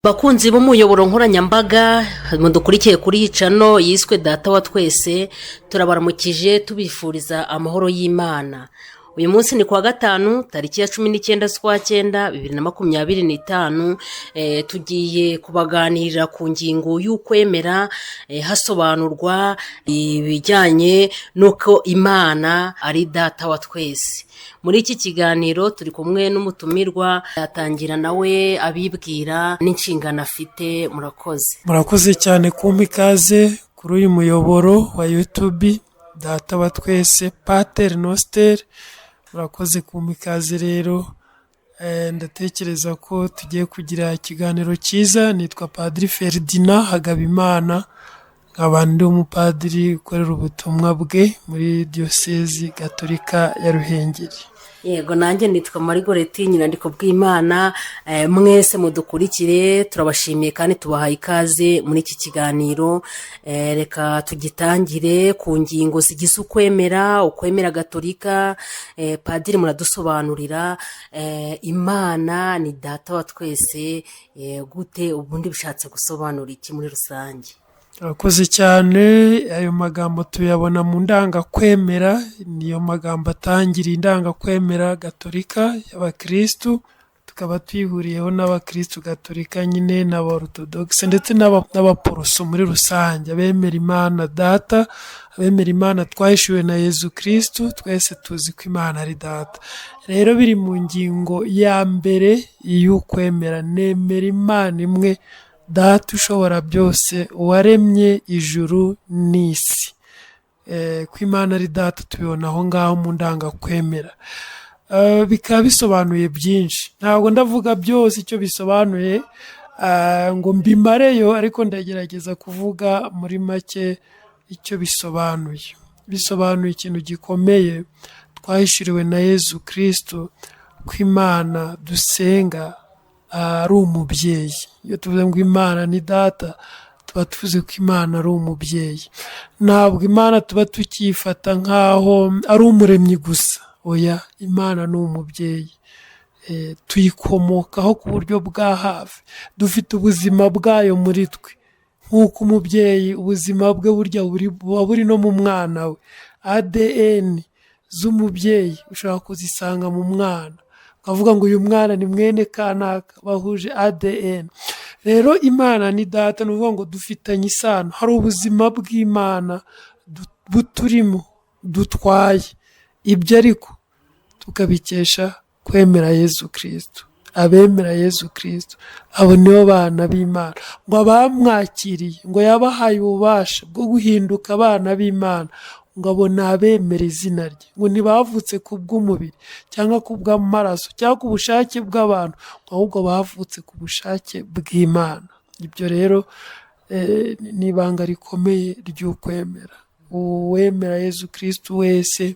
Bakunzi b'umuyoboro nkoranyambaga mudukurikiye kuri icano yiswe Data wa Twese, turabaramukije tubifuriza amahoro y'Imana. Uyu munsi ni kuwa gatanu tariki ya 19 z'ukwa 9 2025. Tugiye kubaganirira ku ngingo y'ukwemera, hasobanurwa ibijyanye nuko Imana ari Data wa Twese. Muri iki kiganiro turi kumwe n'umutumirwa, yatangira nawe abibwira n'inshingano afite. Murakoze cyane kumpa ikaze kuri uyu muyoboro wa YouTube Data wa Twese, Pater Noster. Murakoze kumpa ikaze rero. Ndatekereza ko tugiye kugira ikiganiro cyiza. Nitwa Padiri Ferdinand Hagabimana, nkaba ndi umupadiri ukorera ubutumwa bwe muri Diyosezi Gatolika ya Ruhengeri. Yego, nanjye nitwa Marigoreti Nyirandiko bw'Imana. Mwese mudukurikire turabashimiye kandi tubahaye ikaze muri iki kiganiro. Reka tugitangire ku ngingo zigize ukwemera Gatolika. Padiri, muradusobanurira Imana ni Data wa Twese gute? Ubundi bishatse gusobanura iki muri rusange? Murakoze cyane. Ayo magambo tuyabona mu ndangakwemera, niyo magambo atangira indangakwemera Gatolika y'Abakristu. Tukaba twihuriyeho n'Abakristu Gatolika nyine n'Aborthodoxe ndetse n'Abaporoso muri rusange. Abemera Imana Data, abemera Imana twahishuwe na Yezu Kristu, twese tuzi ko Imana ari Data. Rero biri mu ngingo ya mbere y'ukwemera, nemera Imana imwe Data ushobora byose, uwaremye ijuru n'isi. Ko Imana ari Data tubibona aho ngaho mu ndangakwemera. Bikaba bisobanuye byinshi, ntabwo ndavuga byose icyo bisobanuye ngo mbimareyo, ariko ndagerageza kuvuga muri make icyo bisobanuye. Bisobanuye ikintu gikomeye, twahishuriwe na Yezu Kristo ko Imana dusenga ari umubyeyi. Iyo tuvuze ngo Imana ni Data, tuba tuvuze ko Imana ari umubyeyi. Ntabwo Imana tuba tukifata nk'aho ari umuremyi gusa. Oya, Imana ni umubyeyi. Tuyikomokaho ku buryo bwa hafi. Dufite ubuzima bwayo muri twe. Nk'uko umubyeyi ubuzima bwe burya buba buri no mu mwana we. ADN z'umubyeyi ushobora kuzisanga mu mwana. Bavuga ngo uyu mwana ni mwene kanaka, bahuje ADN. Rero Imana ni Data, ni ukuvuga ngo dufitanye isano. Hari ubuzima bw'Imana buturimo dutwaye. Ibyo ariko tukabikesha kwemera Yezu Kristo. Abemera Yezu Kristo, abo nibo bana b'Imana. Ngo abamwakiriye, ngo yabahaye ububasha bwo guhinduka abana b'Imana. Ngo abo ni abemera izina rye. Ngo ntibavutse ku bw'umubiri cyangwa ku bw'amaraso cyangwa ku bushake bw'abantu, ahubwo bavutse ku bushake bw'Imana. Ibyo rero ni ibanga rikomeye ry'ukwemera. Uwemera Yezu Kristo wese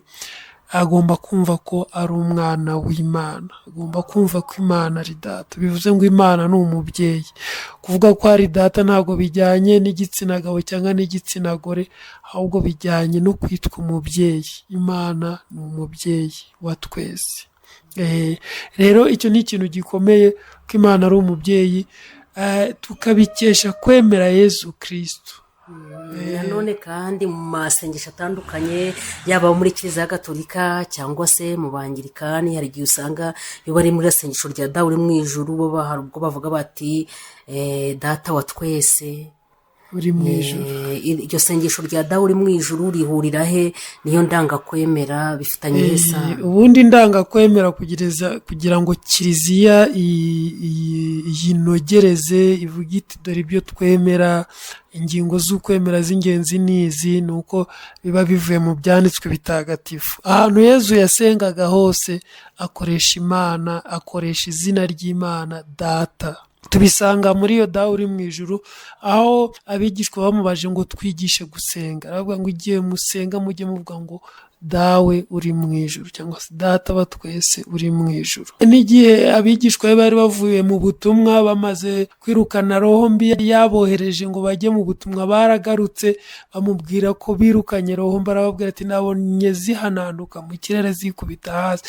agomba kumva ko ari umwana w'Imana, agomba kumva ko Imana ari Data. Bivuze ngo Imana ni umubyeyi. Kuvuga ko ari Data ntabwo bijyanye n'igitsina gabo cyangwa n'igitsina gore, ahubwo bijyanye no kwitwa umubyeyi. Imana ni umubyeyi wa twese. Rero icyo ni ikintu gikomeye, ko Imana ari umubyeyi, tukabikesha kwemera Yezu Kristo. Nanone kandi mu masengesho atandukanye, yaba muri Kiliziya Gatolika cyangwa se mu Bangirikani, hari igihe usanga iyo bari muri sengesho rya Dawe uri mu ijuru, bo hari ubwo bavuga bati Data wa Twese uri mu ijuru. Iryo sengesho rya Dawe uri mu ijuru rihurira he niyo ndangakwemera? Bifitanye isano? Ubundi ndangakwemera kugira ngo Kiliziya yinogereze, ivuga iti dore ibyo twemera. Ingingo z'ukwemera z'ingenzi n'izi, ni uko biba bivuye mu byanditswe bitagatifu. Ahantu Yezu yasengaga hose akoresha Imana, akoresha izina ry'Imana Data. Tubisanga muri iyo Dawe uri mu ijuru, aho abigishwa bamubaje ngo twigishe gusenga. Aravuga ngo igihe musenga mujye muvuga ngo dawe uri mu ijuru, cyangwa se data wa twese uri mu ijuru. N'igihe abigishwa be bari bavuye mu butumwa bamaze kwirukana roho mbi yabohereje ngo bajye mu butumwa, baragarutse bamubwira ko birukanye roho mbi, arababwira ati nabonye zihananuka mu kirere zikubita hasi.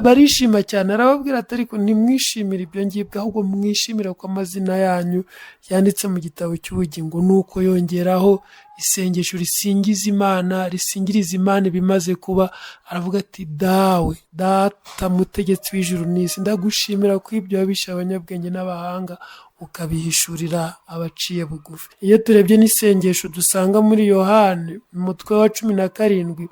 Barishima cyane, arababwira ati ariko ntimwishimire ibyo ngibyo, ahubwo mwishimire ko amazina yanyu yanditse mu gitabo cy'ubugingo. Nuko yongeraho isengesho risingiriza Imana ibimaze kuba, aravuga ati dawe, data mutegetsi w'ijuru n'isi, ndagushimira ko ibyo wabishe abanyabwenge n'abahanga ukabihishurira abaciye bugufi. Iyo turebye n'isengesho dusanga muri Yohane umutwe wa 17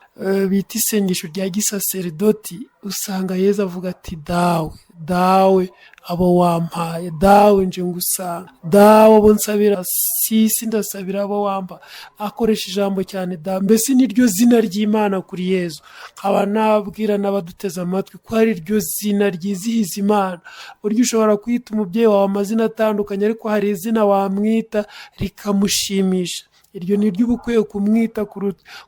bita isengesho rya gisaseridoti, usanga Yezu avuga ati dawe abo wampaye, dawe nje ngusanga, dawe abo nsabira sisi ndasabira abo wampa. Akoresha ijambo cyane dawe, mbese niryo zina ry'Imana kuri Yezu. Nkaba nabwira n'abaduteze amatwi ko ari ryo zina ryizihiza Imana. Buryo ushobora kwita umubyeyi wawe amazina atandukanye, ariko hari izina wamwita rikamushimisha. Iryo ni ryo uba ukwiye kumwita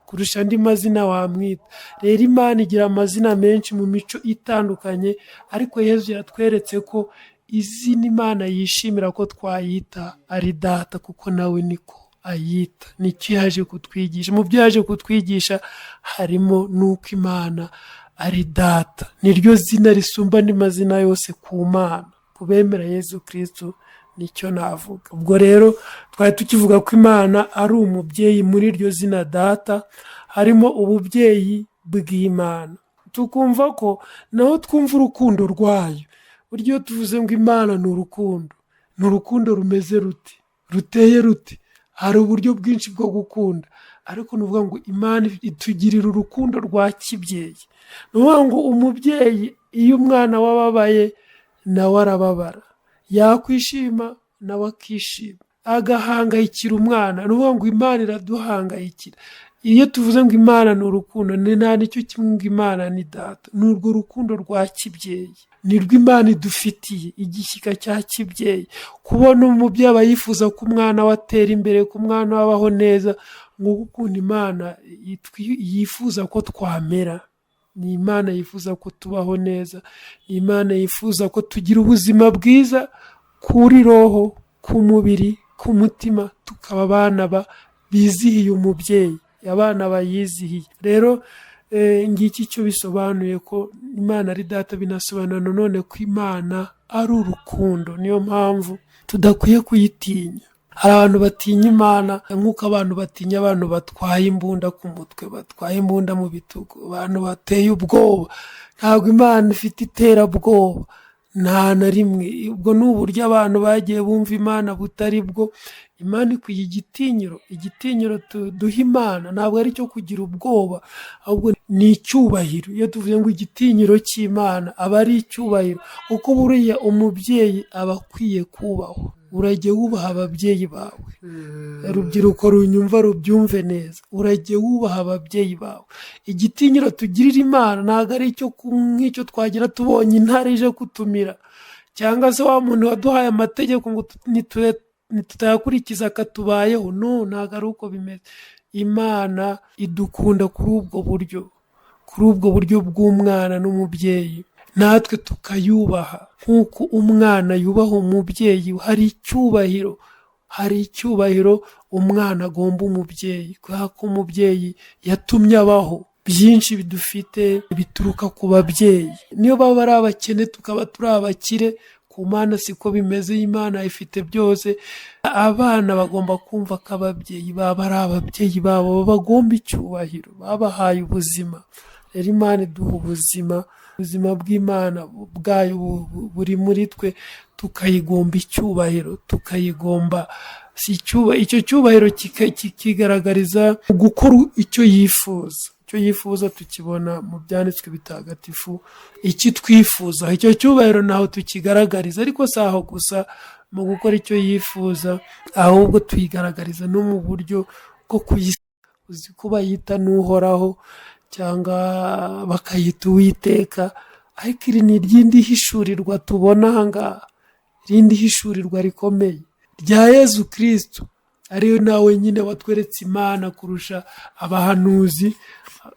kurusha andi mazina wamwita. Rero Imana igira amazina menshi mu mico itandukanye, ariko Yezu yatweretse ko izina Imana yishimira ko twayita ari data, kuko nawe niko ayita. Nicyo yaje kutwigisha. Mu byo yaje kutwigisha harimo nuko Imana ari data. Niryo zina risumba andi mazina yose ku Mana. Kubemera Yezu Kristo nicyo navuga. Ubwo rero twari tukivuga ko Imana ari umubyeyi. Muri iryo zina data harimo ububyeyi bw'Imana, tukumva ko naho twumva urukundo rwayo. Buryo tuvuze ngo Imana ni urukundo rumeze rute, ruteye rute? Hari uburyo bwinshi bwo gukunda, ariko nuvuga ngo Imana itugirira urukundo rwa kibyeyi. Nuvuga ngo umubyeyi iyo umwana wababaye nawe arababara, yakwishima nawe akishima, agahangayikira umwana. Nuvuga ngo Imana iraduhangayikira. Iyo tuvuze ngo Imana ni urukundo, nta nicyo kimwe ngo Imana ni data. Ni urwo rukundo rwa kibyeyi, ni rwo Imana idufitiye, igishyika cya kibyeyi. Kubona umubyeyi aba yifuza ko umwana we atera imbere, ko umwana we abaho neza, ngo ukuntu Imana yifuza ko twamera. Ni Imana yifuza ko tubaho neza, ni Imana yifuza ko tugira ubuzima bwiza kuri roho, ku mubiri, ku mutima, tukaba abana bizihiye umubyeyi, abana bayizihiye. Rero ngiki cyo bisobanuye ko Imana ari data, binasobanura none ko Imana ari urukundo. Niyo mpamvu tudakwiye kuyitinya. Hari abantu batinya Imana nk'uko abantu batinya abantu batwaye imbunda ku mutwe, batwaye imbunda mu bitugu, abantu bateye ubwoba. Ntabwo Imana ifite iterabwoba, nta na rimwe. Ubwo ni uburyo abantu bagiye bumva Imana butari bwo. Imana ikwiye igitinyiro duha Imana ntabwo ari cyo kugira ubwoba, ahubwo ni icyubahiro. Iyo tuvuze ngo igitinyiro cy'Imana aba ari icyubahiro, kuko buriya umubyeyi aba akwiye kubahwa. Urajye wubaha ababyeyi bawe. Urubyiruko runyumva rubyumve neza, urajye wubaha ababyeyi bawe. Igitinyiro tugirira Imana ntabwo ari icyo nk'icyo twagira tubonye intare ije kutumira, cyangwa se wa muntu waduhaye amategeko ngo nitutayakurikiza akatubayeho. No, ntabwo ari uko bimeze. Imana idukunda kuri ubwo buryo bw'umwana n'umubyeyi, natwe tukayubaha nk'uko umwana yubaha umubyeyi. Hari icyubahiro umwana agomba umubyeyi, kubera ko umubyeyi yatumye abaho. Byinshi bidufite bituruka ku babyeyi. Niyo baba ari abakene tukaba turi abakire, ku Mana siko bimeze. Imana ifite byose. Abana bagomba kumva ko ababyeyi baba ari ababyeyi babo, bagomba icyubahiro, babahaye ubuzima. Rero Imana iduha ubuzima bw'Imana bwayo buri muri twe, tukayigomba icyubahiro, tukayigomba icyo cyubahiro kigaragariza gukora icyo yifuza. Icyo yifuza tukibona mu byanditswe bitagatifu. Icyo twifuza, icyo cyubahiro naho tukigaragariza, ariko si aho gusa mu gukora icyo yifuza, ahubwo tuyigaragariza no mu buryo bwo uzi ko bayita n'uhoraho cyangwa bakayita Uwiteka, ariko iri ni iryindi hishurirwa tubona aha ngaha, irindi hishurirwa rikomeye rya Yezu Kristo. ariyo nawe nyine watweretse imana kurusha abahanuzi,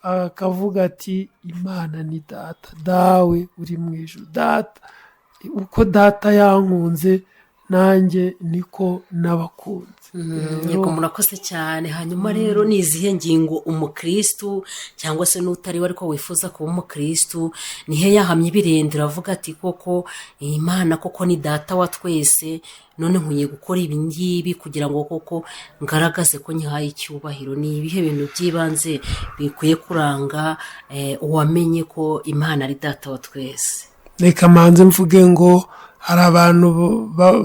akavuga ati imana ni data, dawe uri mu ijuru, data uko data yankunze nanjye niko nabakunze. yego murakoze cyane. hanyuma rero ni izihe ngingo umukristu cyangwa se n'utari we ariko wifuza kuba umukristu nihe yahamye ibirindiro avuga ati koko imana koko ni data wa twese, none nkwiye gukora ibi ngibi kugira ngo koko ngaragaze ko nyihaye icyubahiro? ni ibihe bintu by'ibanze bikwiye kuranga uwamenye ko imana ari data wa twese? Reka manze mvuge ngo hari abantu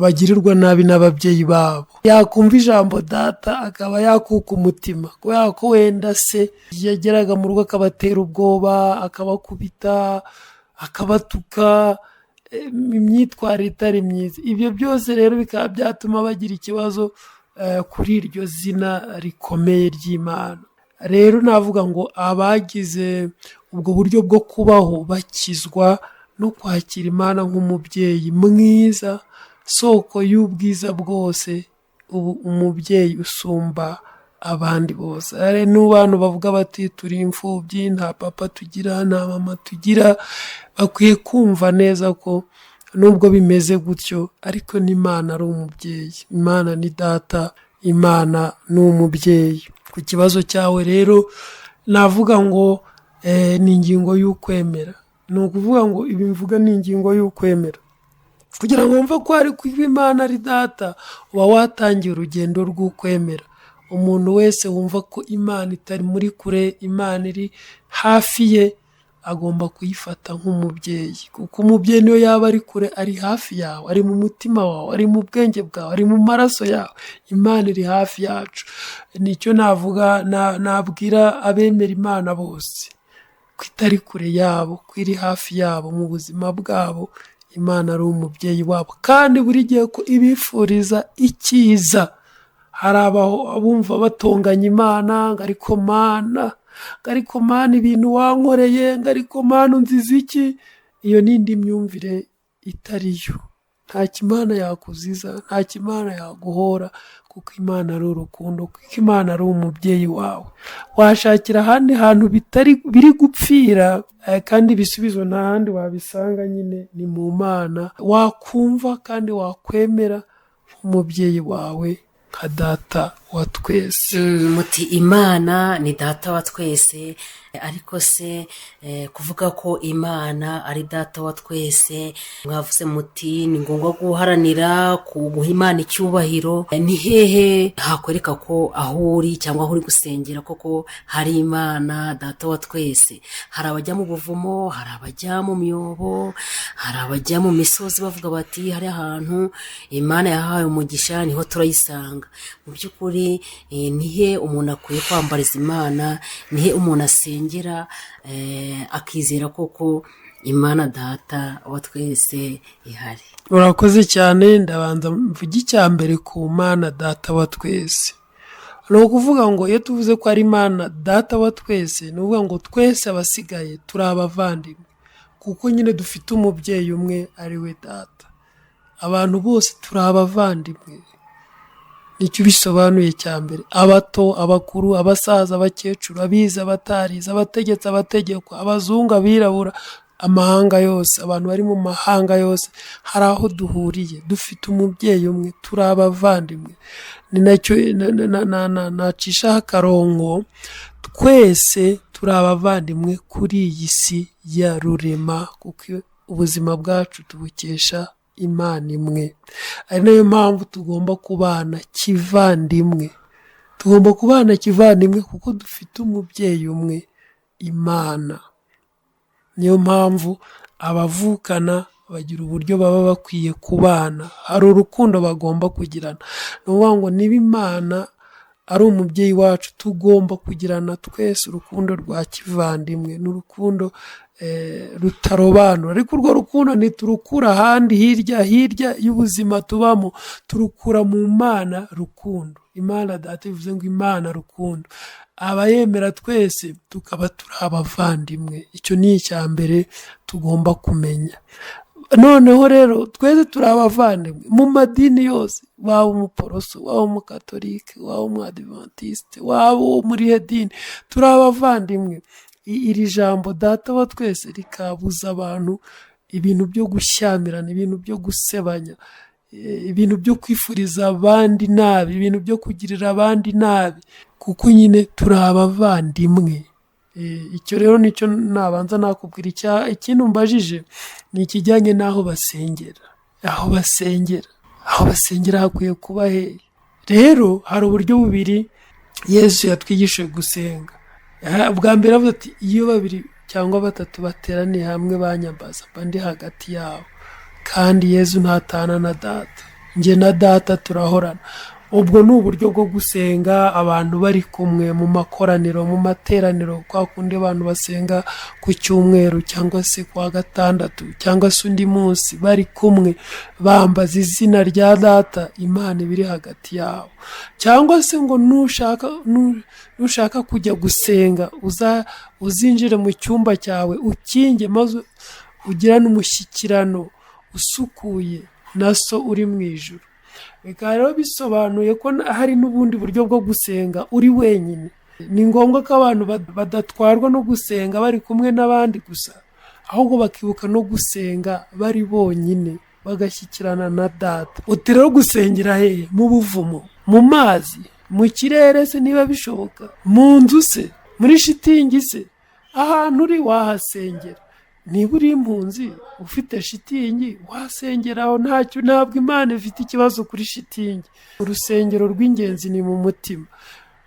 bagirirwa nabi n'ababyeyi babo, yakumva ijambo data akaba yakuka umutima kubera ko wenda se yageraga mu rugo akabatera ubwoba, akabakubita, akabatuka, imyitwarire itari myiza. Ibyo byose rero bikaba byatuma bagira ikibazo kuri iryo zina rikomeye ry'Imana. Rero navuga ngo abagize ubwo buryo bwo kubaho bakizwa no kwakira Imana nk'umubyeyi mwiza, soko y'ubwiza bwose, umubyeyi usumba abandi bose. N'abantu bavuga bati turi imfubyi, nta papa tugira, nta mama tugira, bakwiye kumva neza ko nubwo bimeze gutyo ariko n'Imana ari umubyeyi, Imana ni data, Imana ni umubyeyi. Ku kibazo cyawe rero navuga ngo ni ingingo y'ukwemera. Ni ukuvuga ngo ibi mvuga ni ingingo y'ukwemera. Kugira ngo wumve ko ari kuba Imana ari data, uba watangiye urugendo rw'ukwemera. Umuntu wese wumva ko Imana itari muri kure, Imana iri hafi ye, agomba kuyifata nk'umubyeyi, kuko umubyeyi niyo yaba ari kure ari hafi yawe, ari mu mutima wawe, ari mu bwenge bwawe, ari mu maraso yawe. Imana iri hafi yacu. Nicyo navuga, nabwira abemera Imana bose ko itari kure yabo, ko iri hafi yabo mu buzima bwabo. Imana ari umubyeyi wabo kandi buri gihe ko ibifuriza icyiza. Hari abumva batonganya Imana ngo ariko Mana ibintu wankoreye, ngo ariko Mana unziza iki? Iyo ni indi myumvire itari yo. Nta Imana yakuziza, nta Imana yaguhora, kuko Imana ari urukundo, kuko Imana ari umubyeyi wawe. Washakira ahandi hantu biri gupfira, kandi ibisubizo nta handi wabisanga, nyine ni mu Mana. Wakumva kandi wakwemera nk'umubyeyi wawe nka data wa twese. muti Imana ni data wa twese, ariko se kuvuga ko Imana ari data wa twese, mwavuze muti ni ngombwa guharanira guha Imana icyubahiro. ni hehe hakwereka ko aho uri cyangwa aho uri gusengera koko hari Imana data wa twese? Hari abajya mu buvumo, hari abajya mu myobo, hari abajya mu misozi bavuga bati hari ahantu Imana yahaye umugisha niho turayisanga. Mu by'ukuri nihe umuntu akwiye kwambariza Imana, nihe umuntu asengera akizera koko Imana data wa twese ihari? Urakoze cyane. Ndabanza mvuge icya mbere ku Mana data wa twese. Ni ukuvuga ngo iyo tuvuze ko ari Imana data wa twese, ni ukuvuga ngo twese abasigaye turi abavandimwe, kuko nyine dufite umubyeyi umwe ari we data. Abantu bose turi abavandimwe. Nicyo bisobanuye cya mbere. Abato, abakuru, abasaza, abakecuru, abize, abatarize, abategetse, abategekwa, abazungu, abirabura, amahanga yose, abantu bari mu mahanga yose, hari aho duhuriye. Dufite umubyeyi umwe, turi abavandimwe. Ni nacyo nacishaho akarongo. Twese turi abavandimwe kuri iyi si ya rurema, kuko ubuzima bwacu tubukesha Imana imwe. Ari nayo mpamvu tugomba kubana kivandimwe. Tugomba kubana kivandimwe kuko dufite umubyeyi umwe, Imana. Niyo mpamvu abavukana bagira uburyo baba bakwiye kubana. Hari urukundo bagomba kugirana. Ni ukuvuga ngo niba Imana ari umubyeyi wacu, tugomba kugirana twese urukundo rwa kivandimwe, n'urukundo rutarobanura. Ariko urwo rukundo ntiturukura ahandi hirya y'ubuzima tubamo, turukura mu Mana rukundo. Imana data bivuze ngo Imana rukundo. Abayemera twese tukaba turi abavandimwe. Icyo ni icya mbere tugomba kumenya. noneho rero twese turi abavandimwe mu madini yose, waba umuporoso, waba umukatolike, waba umwadivantiste, waba uwo muri iyo dini, turi abavandimwe. Iri jambo data wa twese rikabuza abantu ibintu byo gushyamirana, ibintu byo gusebanya, ibintu byo kwifuriza abandi nabi, ibintu byo kugirira abandi nabi, kuko nyine turi abavandimwe. Icyo rero nicyo nabanza nakubwira. Ikindi umbajije ni ikijyanye n'aho basengera. Aho basengera hakwiye kuba hehe? Rero hari uburyo bubiri Yesu yatwigishije gusenga. Bwa mbere avuga ati iyo 2 cyangwa 3 bateraniye hamwe banyambaza, mba ndi hagati yabo. Kandi Yesu ntatana na Data, njye na Data turahorana. Ubwo ni uburyo bwo gusenga abantu bari kumwe mu makoraniro, mu materaniro, kwa kundi abantu basenga ku cyumweru cyangwa se kwa gatandatu cyangwa se undi munsi, bari kumwe bambaza izina rya Data, Imana ibiri hagati yabo. Cyangwa se ngo nushaka kujya gusenga, uzinjire mu cyumba cyawe ukinge, maze ugirane umushyikirano usukuye na So uri mu ijuru. Bikaba rero bisobanuye ko hari n'ubundi buryo bwo gusenga uri wenyine. Ni ngombwa ko abantu badatwarwa no gusenga bari kumwe n'abandi gusa, ahubwo bakibuka no gusenga bari bonyine, bagashyikirana na Data. Uti rero gusengera hehe? Mu buvumo, mu mazi, mu kirere se niba bishoboka, mu nzu se, muri shitingi se, ahantu uri wahasengera. Niba uri impunzi ufite shitingi wasengeraho, ntabwo Imana ifite ikibazo kuri shitingi. Urusengero rw'ingenzi ni mu mutima.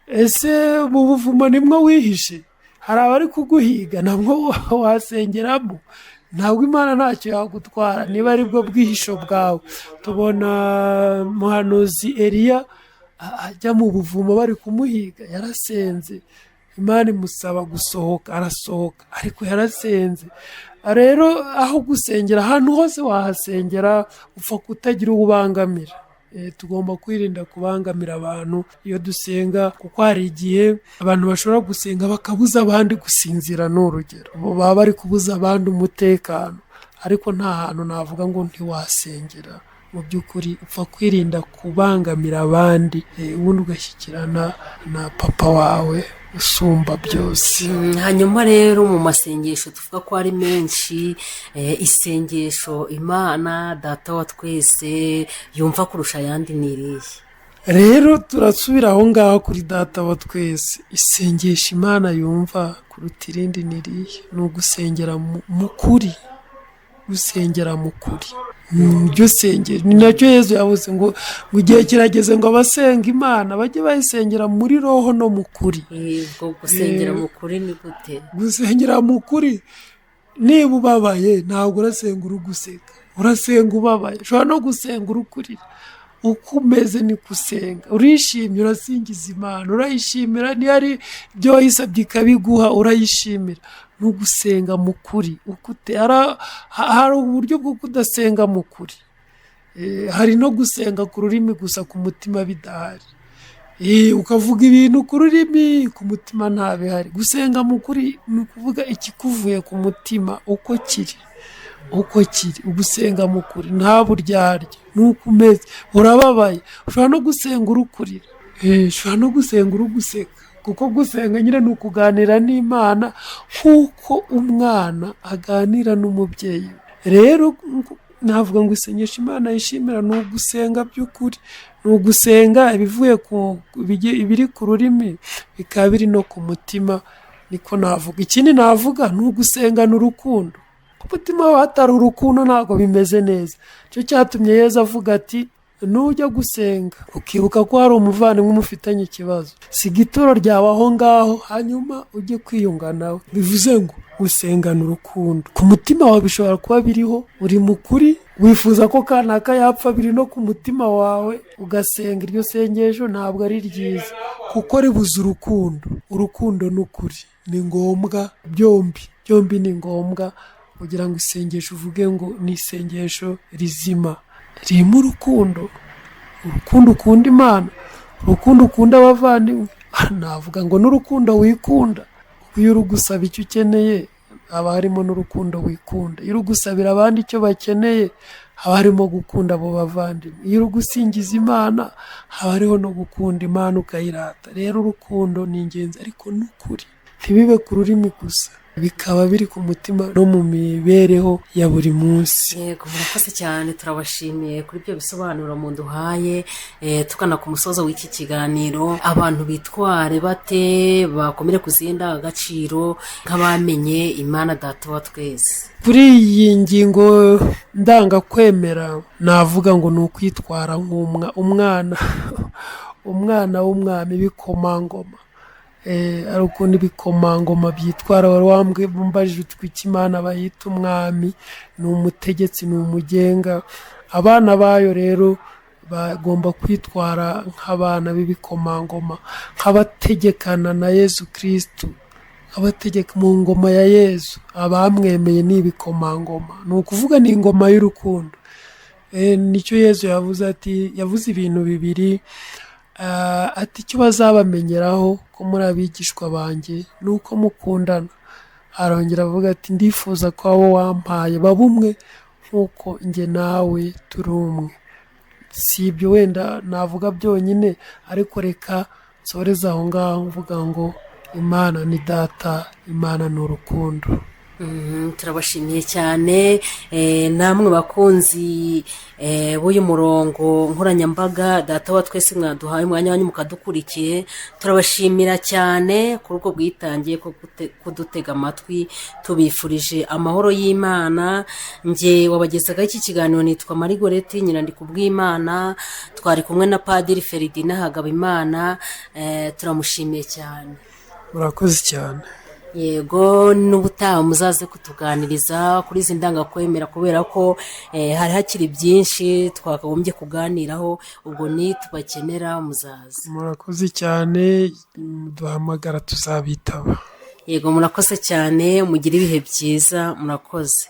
Ese mu buvumo nimwo wihishe? Hari abari kuguhiga, nabwo wasengeramo. Ntabwo Imana ntacyo yagutwara niba ari bwo bwihisho bwawe. Tubona muhanuzi Eliya ajya mu buvumo bari kumuhiga, yarasenze. Imana imusaba gusohoka, arasohoka, ariko yarasenze. Rero aho gusengera, ahantu hose wahasengera, upfa kutagira ubangamira. Tugomba kwirinda kubangamira abantu iyo dusenga, kuko hari igihe abantu bashobora gusenga bakabuza abandi gusinzira. N'urugero, baba bari kubuza abandi umutekano, ariko nta hantu navuga ngo ntiwasengera. Mu by'ukuri upfa kwirinda kubangamira abandi, ubundi ugashyikirana na Papa wawe usumba byose. Hanyuma rero mu masengesho tuvuga ko ari menshi, isengesho Imana Data wa twese yumva kurusha ayandi ni irihe? Rero turasubira aho ngaho kuri Data wa twese. Isengesho Imana yumva kuruta irindi ni irihe? Ni ugusengera mu kuri. Gusengera mu kuri niryo sengero. Ni nacyo Yesu yavuze ngo igihe kirageze ngo abasenga Imana bajye bayisengera muri roho no mu kuri. Ubwo gusengera mu kuri ni gute? Gusengera mu kuri, niba ubabaye ntabwo urasenga uri guseka, urasenga ubabaye. Ushobora no gusenga uri kurira. Uko umeze ni gusenga. Urishimye, urasingiza Imana, urayishimira. Niyo ari ibyo wayisabye ikabiguha, urayishimira. Ni ugusenga mu kuri. Hari uburyo bwo kudasenga mu kuri. Hari no gusenga ku rurimi gusa, ku mutima bidahari. Ukavuga ibintu ku rurimi, ku mutima ntabihari. Gusenga mu kuri ni ukuvuga ikikuvuye ku mutima uko kiri. Ugusenga mu kuri nta buryarya, nuko umeze. Urababaye, ushobora no gusenga uri kurira, ushobora no gusenga uri guseka, kuko gusenga nyine ni ukuganira n'Imana nk'uko umwana aganira n'umubyeyi. Rero navuga ngo isengesho Imana yishimira ni ugusenga by'ukuri. Ni ugusenga ibiri ku rurimi bikaba biri no ku mutima. Niko navuga. Ikindi navuga ni ugusengana urukundo. Ku mutima wawe hatari urukundo ntabwo bimeze neza. Cyo cyatumye Yesu avuga ati, nujya gusenga ukibuka ko hari umuvandimwe mufitanye ikibazo, siga ituro ryawe aho ngaho, hanyuma ujye kwiyunga nawe. Bivuze ngo gusengana urukundo. Ku mutima wawe bishobora kuba biriho, uri mu kuri, wifuza ko kanaka yapfa, biri no ku mutima wawe, ugasenga. Iryo sengesho ntabwo ari ryiza, kuko ribuza urukundo. Urukundo n'ukuri ni ngombwa, byombi ni ngombwa, kugira ngo isengesho uvuge ngo ni isengesho rizima, ririmo urukundo. Urukundo ukunda Imana, urukundo ukunda abavandimwe. Navuga ngo n'urukundo wikunda, kuko iyo uri gusaba icyo ukeneye haba harimo n'urukundo wikunda. Iyo uri gusabira abandi icyo bakeneye, haba harimo gukunda abo bavandimwe. Iyo uri gusingiza Imana, haba hariho no gukunda Imana ukayirata. Rero urukundo ni ingenzi, ariko n'ukuri ntibibe ku rurimi gusa, bikaba biri ku mutima no mu mibereho ya buri munsi. yego murakoze cyane, turabashimiye kuri ibyo bisobanuro muduhaye. Tugana ku musozo w'iki kiganiro, abantu bitware bate bakomere ku zihe ndangagaciro nk'abamenye Imana Data wa twese? Kuri iyi ngingo ndangakwemera navuga ngo ni ukwitwara nk'umwana umwana w'umwami, ibikomangoma. Ari ukuntu ibikomangoma byitwara. Wari wambajije utwika Imana bayita umwami, ni umutegetsi, ni umugenga. Abana bayo rero bagomba kwitwara nk'abana b'ibikomangoma, nk'abategekana na Yezu Kristu, abategeka mu ngoma ya Yezu. Abamwemeye ni ibikomangoma, ni ukuvuga ni ingoma y'urukundo. Nicyo Yezu yavuze, ati yavuze ibintu bibiri, ati icyo bazabamenyeraho ko muri abigishwa banjye ni uko mukundana. Arongera avuga ati ndifuza ko abo wampaye baba umwe nk'uko njye nawe turi umwe. Si ibyo wenda navuga byonyine, ariko reka nsoreze aho ngaho mvuga ngo Imana ni Data, Imana ni urukundo. Turabashimiye cyane namwe bakunzi b'uyu murongo nkoranyambaga Data wa twese, mwaduhaye umwanya wanyu mukadukurikiye. Turabashimira cyane kuri ubwo bwitangiye ko kudutega amatwi. Tubifurije amahoro y'Imana. Njye wabagezagaho iki kiganiro nitwa Marie Goreti Nyirandikubwimana, twari kumwe na Padiri Feridina Hagabimana. Turamushimiye cyane. Murakoze cyane. Yego, n'ubutaha muzaze kutuganiriza kuri izi ndangakwemera, kubera ko hari hakiri byinshi twakagombye kuganiraho. Ubwo ni tubakenera muzaze. Murakoze cyane, duhamagara tuzabitaba. Yego murakoze cyane, mugire ibihe byiza. Murakoze.